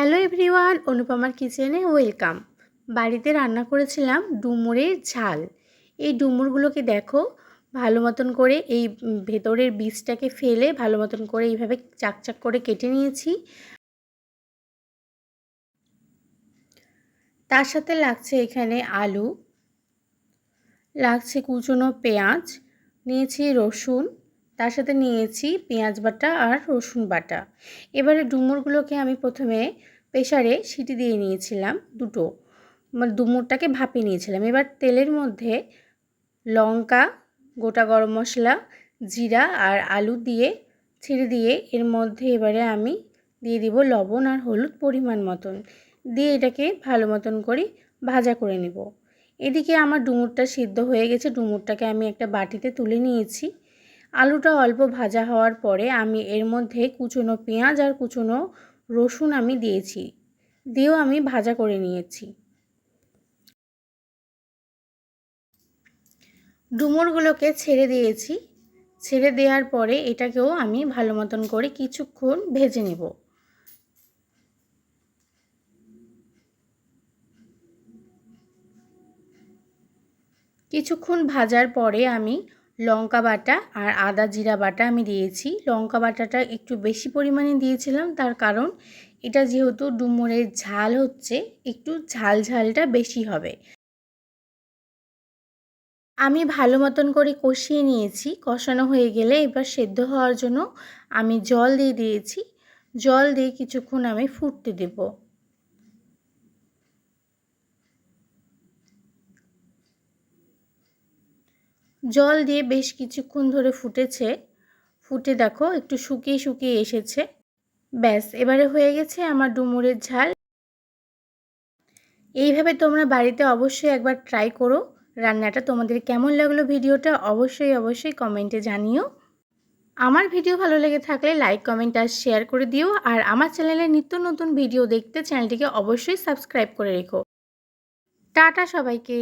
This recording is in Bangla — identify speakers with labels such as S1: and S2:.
S1: হ্যালো এভরিওয়ান, অনুপমার কিচেনে ওয়েলকাম। বাড়িতে রান্না করেছিলাম ডুমুরের ঝাল। এই ডুমুরগুলোকে দেখো ভালো মতন করে এই ভেতরের বীজটাকে ফেলে ভালো মতন করে এইভাবে চাকচাক করে কেটে নিয়েছি। তার সাথে লাগছে এখানে আলু, লাগছে কুচনো পেঁয়াজ, নিয়েছি রসুন, তার সাথে নিয়েছি পেঁয়াজ বাটা আর রসুন বাটা। এবারে ডুমুরগুলোকে আমি প্রথমে প্রেসারে সিটি দিয়ে নিয়েছিলাম দুটো, মানে ডুমুরটাকে ভাপিয়ে নিয়েছিলাম। এবার তেলের মধ্যে লঙ্কা, গোটা গরম মশলা, জিরা আর আলু দিয়ে ছেড়ে দিয়ে এর মধ্যে এবারে আমি দিয়ে দিব লবণ আর হলুদ পরিমাণ মতন, দিয়ে এটাকে ভালো মতন করে ভাজা করে নেব। এদিকে আমার ডুমুরটা সিদ্ধ হয়ে গেছে, ডুমুরটাকে আমি একটা বাটিতে তুলে নিয়েছি। আলুটা অল্প ভাজা হওয়ার পরে আমি এর মধ্যে কুচনো পেঁয়াজ আর কুচনো রসুন আমি দিয়েছি, দিয়েও আমি ভাজা করে নিয়েছি। ডুমুরগুলোকে ছেড়ে দিয়েছি, ছেড়ে দেওয়ার পরে এটাকেও আমি ভালো মতন করে কিছুক্ষণ ভেজে নেব। কিছুক্ষণ ভাজার পরে আমি লঙ্কা বাটা আর আদা জিরা বাটা আমি দিয়েছি। লঙ্কা বাটাটা একটু বেশি পরিমাণে দিয়েছিলাম, তার কারণ এটা যেহেতু ডুমুরের ঝাল হচ্ছে, একটু ঝালটা বেশি হবে। আমি ভালো মতন করে কষিয়ে নিয়েছি। কষানো হয়ে গেলে এবার সেদ্ধ হওয়ার জন্য আমি জল দিয়ে দিয়েছি। জল দিয়ে কিছুক্ষণ আমি ফুটতে দেব। জল দিয়ে বেশ কিছুক্ষণ ধরে ফুটেছে, ফুটে দেখো একটু শুকিয়ে শুকিয়ে এসেছে। ব্যাস, এবারে হয়ে গেছে আমার ডুমুরের ঝাল। এইভাবে তোমরা বাড়িতে অবশ্যই একবার ট্রাই করো। রান্নাটা তোমাদের কেমন লাগলো ভিডিওটা অবশ্যই কমেন্টে জানিও। আমার ভিডিও ভালো লেগে থাকলে লাইক, কমেন্ট আর শেয়ার করে দিও। আর আমার চ্যানেলে নিত্য নতুন ভিডিও দেখতে চ্যানেলটিকে অবশ্যই সাবস্ক্রাইব করে রেখো। টাটা সবাইকে।